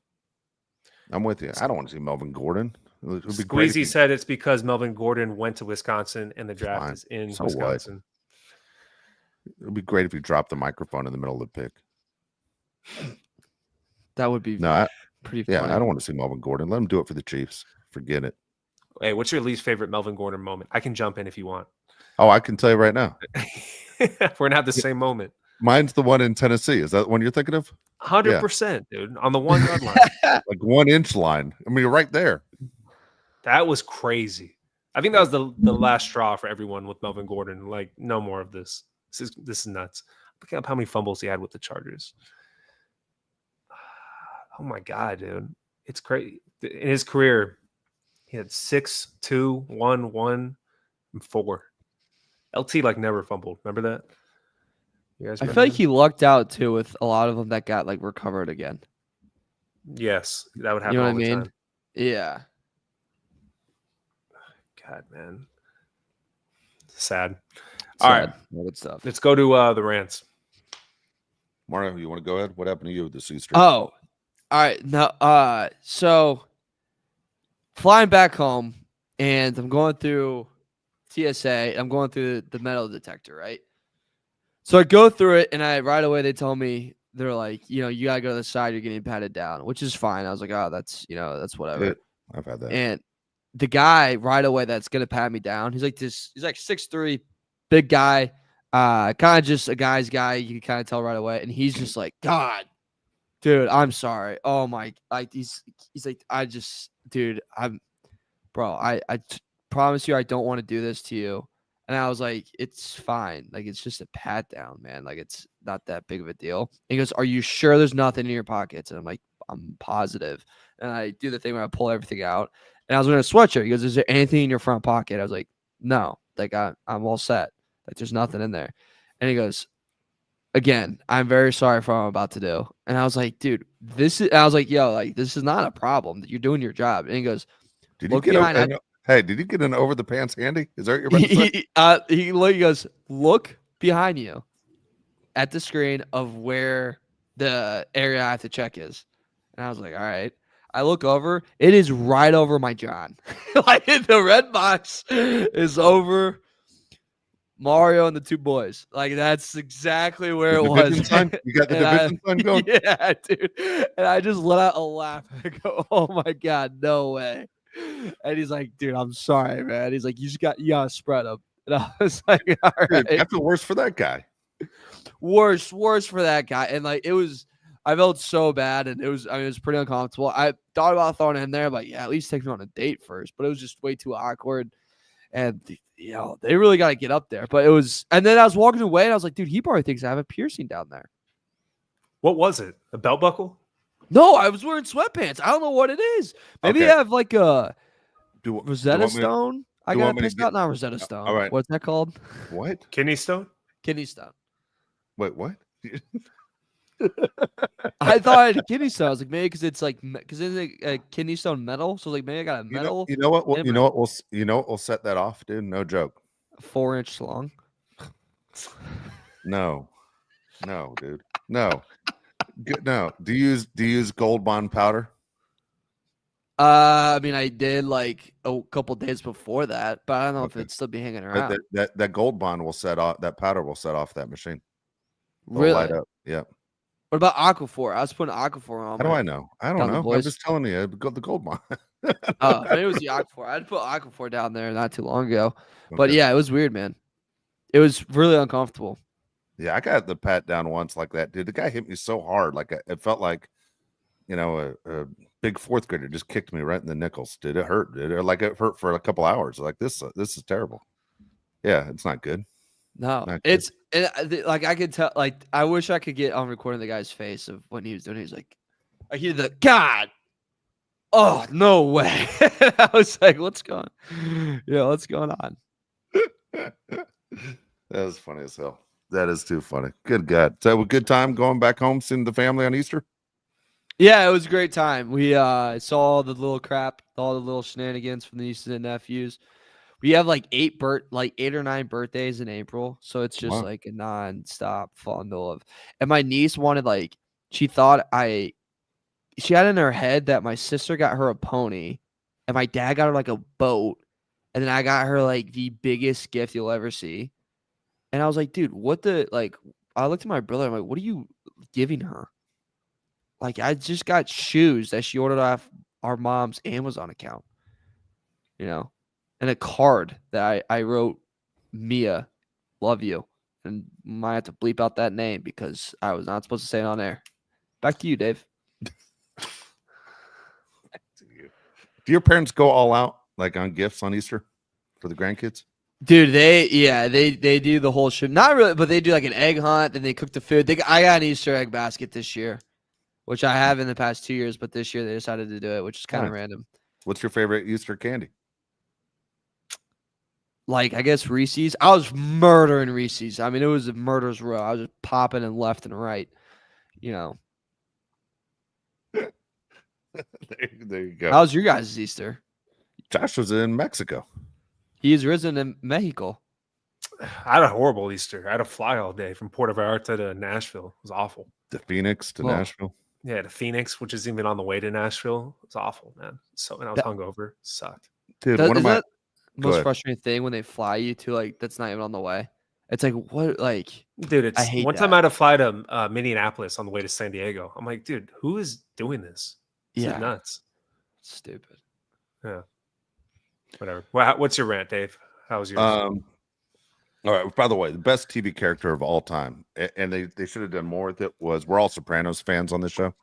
I'm with you. I don't want to see Melvin Gordon. Squeezy said it's because Melvin Gordon went to Wisconsin and the draft is in Wisconsin. It would be great if you dropped the microphone in the middle of the pick. That would be pretty funny. Yeah, I don't want to see Melvin Gordon. Let him do it for the Chiefs. Forget it. Hey, what's your least favorite Melvin Gordon moment? I can jump in if you want. Oh, I can tell you right now. We're going to have the same moment. Mine's the one in Tennessee. Is that the one you're thinking of? 100%, dude. On the 1 yard line. Like 1 inch line. I mean, you're right there. That was crazy. I think that was the last straw for everyone with Melvin Gordon. Like, no more of this. This is nuts. Look up how many fumbles he had with the Chargers. Oh my God, dude. It's crazy. In his career, he had 6, 2, 1, 1, and 4. LT never fumbled. Remember that? You guys I feel like he lucked out too with a lot of them that got recovered again. Yes, that would happen. You know what all I the mean? time. Yeah. God, man. Sad. All right. Good stuff. Let's go to the rants. Mario, you want to go ahead? What happened to you with the C-Street? Oh, all right. No, so flying back home and I'm going through TSA. I'm going through the metal detector, right? So I go through it and right away they tell me, they're like, you gotta go to the side, you're getting patted down, which is fine. I was like, oh, that's whatever. I've had that. And the guy right away that's gonna pat me down, he's like 6'3", big guy, kind of just a guy's guy. You can kind of tell right away, and he's just like, God, dude, I'm sorry. Oh my, he's like, dude, bro, promise you I don't want to do this to you. And I was like, it's fine. Like, it's just a pat down, man. Like, it's not that big of a deal. And he goes, are you sure there's nothing in your pockets? And I'm like, I'm positive. And I do the thing where I pull everything out. And I was wearing a sweatshirt. He goes, is there anything in your front pocket? I was like, no. Like, I'm all set. Like, there's nothing in there. And he goes, again, I'm very sorry for what I'm about to do. And I was like, dude, I was like, yo, like, this is not a problem. You're doing your job. And he goes, Did you get hey, did you get an over the pants handy? Is that what you're about to say? He goes, look behind you at the screen of where the area I have to check is. And I was like, all right. I look over. It is right over my John. Like, the red box is over Mario and the two boys. Like, that's exactly where it was. Sign? You got the division sign going? Yeah, dude. And I just let out a laugh. I go, oh my God, no way. And he's like, dude, I'm sorry, man. He's like, you gotta spread them. And I was like, all right. Dude, I feel worse for that guy. Worse for that guy. And like, I felt so bad, and it was pretty uncomfortable. I thought about throwing it in there, but yeah, at least take me on a date first. But it was just way too awkward. And they really got to get up there. But it was, and then I was walking away, and I was like, dude, he probably thinks I have a piercing down there. What was it? A belt buckle? No, I was wearing sweatpants. I don't know what it is. Maybe I have like a Rosetta Stone. I got to pick out not Rosetta Stone. All right. What's that called? What? Kidney stone? Kidney stone. Wait, what? I thought I had a kidney stone. I was like, maybe because it's a kidney stone metal. So like maybe I got a metal. You know what? You know what will set that off, dude? No joke. 4-inch long. No, dude. No. No. Do you use Gold Bond powder? I mean, I did like a couple days before that, but I don't know if it'd still be hanging around. That Gold Bond will set off. That powder will set off that machine. It'll really? light up. Yeah. What about Aquaphor? I was putting Aquaphor on. How do I know? I don't know. I'm just telling you. The Gold Bond. Oh, maybe it was the Aquaphor. I had put Aquaphor down there not too long ago. Okay. But yeah, it was weird, man. It was really uncomfortable. Yeah, I got the pat down once like that, dude. The guy hit me so hard, like it felt like, a big fourth grader just kicked me right in the nickels. Did it hurt? Did it like it hurt for a couple hours? Like this is terrible. Yeah, it's not good. No, not it's like I could tell. Like I wish I could get on recording the guy's face of when he was doing it. He's like, I hear the God. Oh no way! I was like, what's going? Yeah, what's going on? That was funny as hell. That is too funny. Good God. So a good time going back home, seeing the family on Easter? Yeah, it was a great time. We saw all the little crap, all the little shenanigans from the nieces and nephews. We have like 8 or 9 birthdays in April. So it's just like a non-stop bundle of, and my niece wanted she thought she had in her head that my sister got her a pony and my dad got her like a boat. And then I got her like the biggest gift you'll ever see. And I was like, dude, I looked at my brother. I'm like, what are you giving her? Like, I just got shoes that she ordered off our mom's Amazon account, and a card that I wrote, Mia, love you. And might have to bleep out that name because I was not supposed to say it on air. Back to you, Dave. Do your parents go all out like on gifts on Easter for the grandkids? Dude, they do the whole shit. Not really, but they do like an egg hunt. Then they cook the food. I got an Easter egg basket this year, which I have in the past 2 years. But this year they decided to do it, which is kind of random. What's your favorite Easter candy? Like, I guess Reese's. I was murdering Reese's. I mean, it was a murder's row. I was just popping and left and right. There you go. How's your guys' Easter? Josh was in Mexico. He's risen in Mexico. I had a horrible Easter. I had to fly all day from Puerto Vallarta to Nashville. It was awful. To Phoenix to Nashville. Yeah, to Phoenix, which is even on the way to Nashville. It was awful, man. And I was hungover. It sucked. Dude, is that the most frustrating thing when they fly you to that's not even on the way? It's like, what, dude, it's one time I had to fly to Minneapolis on the way to San Diego. I'm like, dude, who is doing this? This is nuts. Stupid. Yeah. Whatever. Well, what's your rant, Dave? How was yours? All right. By the way, the best TV character of all time, and they should have done more with it, was we're all Sopranos fans on this show.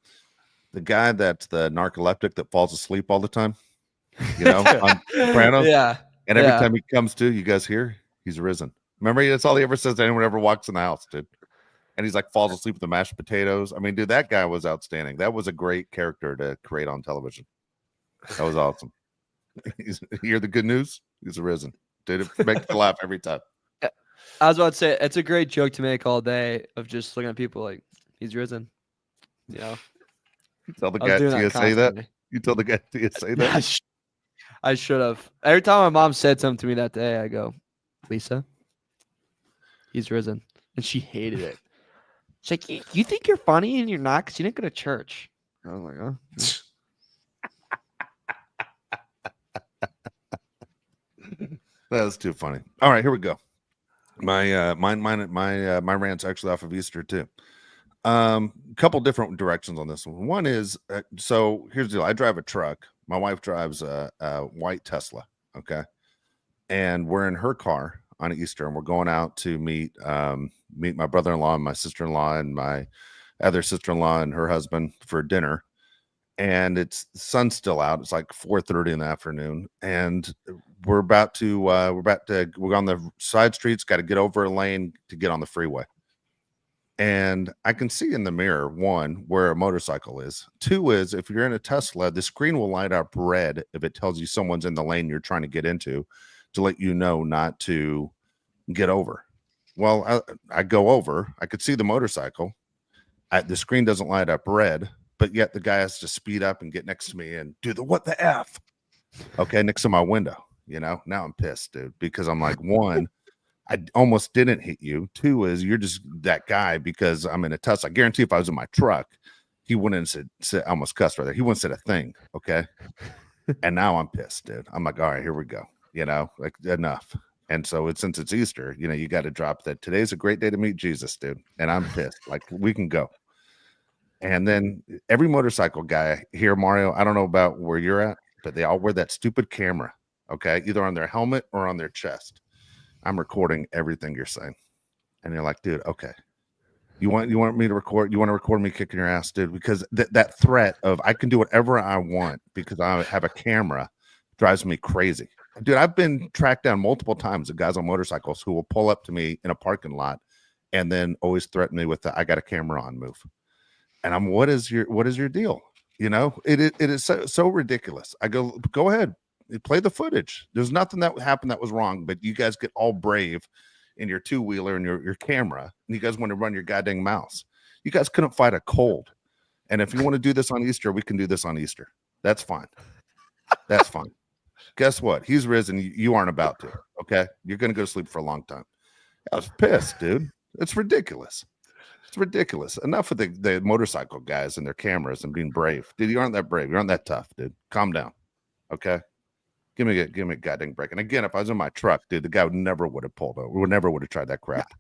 The guy that's the narcoleptic that falls asleep all the time. you know, on Sopranos. Yeah. And every Yeah. time he comes to, you guys hear, he's risen. Remember, that's all he ever says to anyone who ever walks in the house, dude. And he's like falls asleep with the mashed potatoes. I mean, dude, that guy was outstanding. That was a great character to create on television. That was awesome. You hear the good news? He's risen. Dude, it makes you laugh every time. I was about to say it's a great joke to make all day of just looking at people like he's risen. You know, You tell the I was guy doing at that TSA that. constantly. You tell the guy at TSA that. I should have. Every time my mom said something to me that day, I go, Lisa, he's risen. And she hated it. She's like, you think you're funny and you're not because you didn't go to church. I was like, oh. That was too funny. All right, here we go. My my rant's actually off of Easter too. Couple different directions on this one. One is so here's the deal. I drive a truck. My wife drives a white Tesla. Okay, and we're in her car on Easter, and we're going out to meet my brother-in-law and my sister-in-law and my other sister-in-law and her husband for dinner. And the sun's still out. It's like 4:30 in the afternoon, and we're on the side streets. Got to get over a lane to get on the freeway. And I can see in the mirror, one, where a motorcycle is. Two is if you're in a Tesla, the screen will light up red if it tells you someone's in the lane you're trying to get into, to let you know not to get over. Well, I go over. I could see the motorcycle. The screen doesn't light up red, but yet the guy has to speed up and get next to me and do the what the F? Okay, next to my window. You know, now I'm pissed, dude, because I'm like, one, I almost didn't hit you. Two is you're just that guy because I'm in a Tesla. I guarantee if I was in my truck, he wouldn't have said I almost cussed right there. He wouldn't have said a thing. Okay. And now I'm pissed, dude. I'm like, all right, here we go. You know, like enough. And so since it's Easter, you know, you got to drop that. Today's a great day to meet Jesus, dude. And I'm pissed. Like we can go. And then every motorcycle guy here, Mario, I don't know about where you're at, but they all wear that stupid camera. Okay. Either on their helmet or on their chest. I'm recording everything you're saying. And you're like, dude, okay. You want me to record? You want to record me kicking your ass, dude? Because that threat of I can do whatever I want because I have a camera drives me crazy. Dude, I've been tracked down multiple times of guys on motorcycles who will pull up to me in a parking lot and then always threaten me with the I got a camera on move. And I'm what is your deal? You know, it is so ridiculous. I go ahead. Play the footage. There's nothing that happened that was wrong, but you guys get all brave in your two-wheeler and your camera, and you guys want to run your goddamn mouse. You guys couldn't fight a cold. And if you want to do this on Easter, we can do this on Easter. That's fine. That's fine. Guess what? He's risen. You aren't about to. Okay? You're going to go to sleep for a long time. I was pissed, dude. It's ridiculous. It's ridiculous. Enough with the motorcycle guys and their cameras and being brave. Dude, you aren't that brave. You aren't that tough, dude. Calm down. Okay? Give me a goddamn break. And again, if I was in my truck, dude, the guy never would have pulled over. We never would have tried that crap.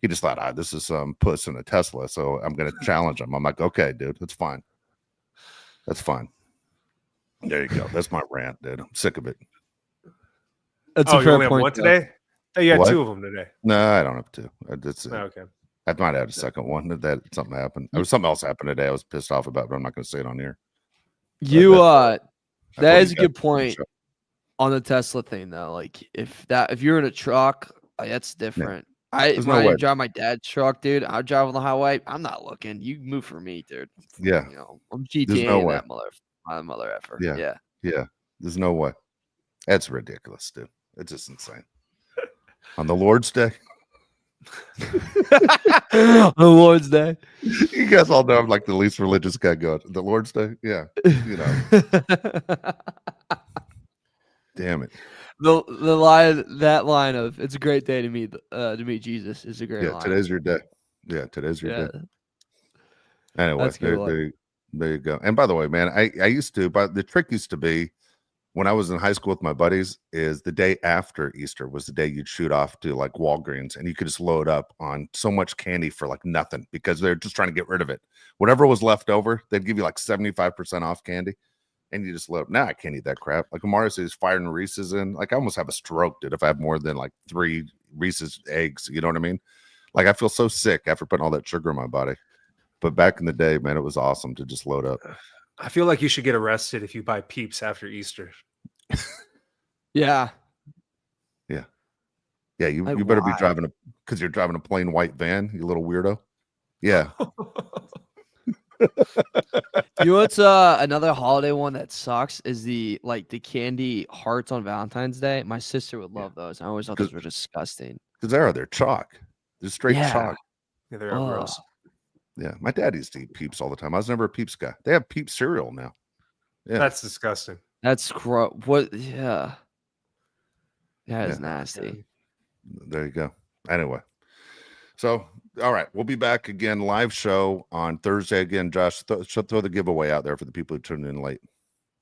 He just thought, this is some puss in a Tesla, so I'm going to challenge him. I'm like, okay, dude, that's fine. That's fine. There you go. That's my rant, dude. I'm sick of it. That's you a fair only have point. one today? Oh, you had What? two of them today. No, I don't have two. Okay. I might have a second one. That something happened. There was something else happened today. I was pissed off about, but I'm not going to say it on here. That is a good point on the Tesla thing, though. Like if you're in a truck, that's different. I drive my dad's truck, dude. I drive on the highway. I'm not looking. You move for me, dude. Yeah. You know, I'm GTAing that mother effer. Yeah. Yeah. There's no way. That's ridiculous, dude. It's just insane. On the Lord's Day. The Lord's Day. You guys all know I'm like the least religious guy going. The Lord's Day? Yeah. You know. Damn it. That line of it's a great day to meet Jesus is a great line. Today's your day. Yeah, today's your day. Anyway, there you go. And by the way, man, I used to, but the trick used to be when I was in high school with my buddies is the day after Easter was the day you'd shoot off to like Walgreens and you could just load up on so much candy for like nothing because they're just trying to get rid of it. Whatever was left over, they'd give you like 75% off candy. And you just load. Now I can't eat that crap. Like Amara says, firing Reese's in. Like I almost have a stroke, dude, if I have more than like 3 Reese's eggs. You know what I mean? Like I feel so sick after putting all that sugar in my body. But back in the day, man, it was awesome to just load up. I feel like you should get arrested if you buy Peeps after Easter. Yeah. Yeah, you Like, better be why? driving because you're driving a plain white van, you little weirdo. Yeah. You know what's another holiday one that sucks is the candy hearts on Valentine's Day. My sister would Yeah. love those. I always thought those were disgusting. Because they're chalk. They're straight Yeah. chalk. Yeah, they're Ugh. gross. Yeah. My dad used to eat Peeps all the time. I was never a Peeps guy. They have Peeps cereal now. Yeah. That's disgusting. That's gross. What? Yeah. That is Yeah. nasty. There you go. Anyway. So, all right. We'll be back again. Live show on Thursday. Again, Josh, throw the giveaway out there for the people who tuned in late.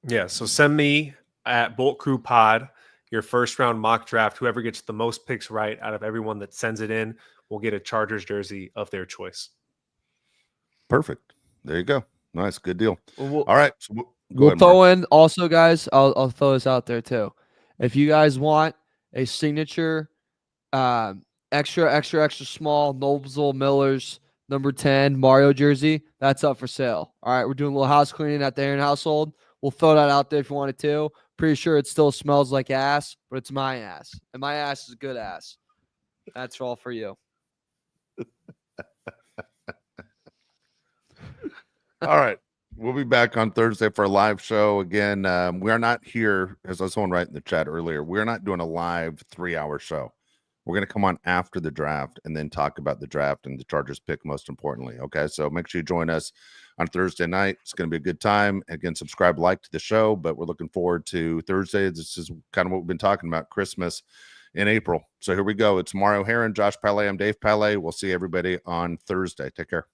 Yeah. So send me at Bolt Crew Pod your first round mock draft. Whoever gets the most picks right out of everyone that sends it in will get a Chargers jersey of their choice. Perfect. There you go. Nice. Good deal. Well, All right. So we'll ahead, throw Mark. in also, guys. I'll throw this out there too. If you guys want a signature, extra small Noblesville Millers number 10 Mario jersey, that's up for sale. All right, we're doing a little house cleaning at the Aaron household. We'll throw that out there if you wanted to. Pretty sure it still smells like ass, but it's my ass, and my ass is good ass. That's all for you. All right. We'll be back on Thursday for a live show. Again, we are not here, as I was someone right in the chat earlier, we're not doing a live 3-hour show. We're going to come on after the draft and then talk about the draft and the Chargers pick, most importantly. Okay. So make sure you join us on Thursday night. It's going to be a good time. Again, subscribe, like to the show, but we're looking forward to Thursday. This is kind of what we've been talking about, Christmas in April. So here we go. It's Mario Heron, Josh Palais. I'm Dave Palais. We'll see everybody on Thursday. Take care.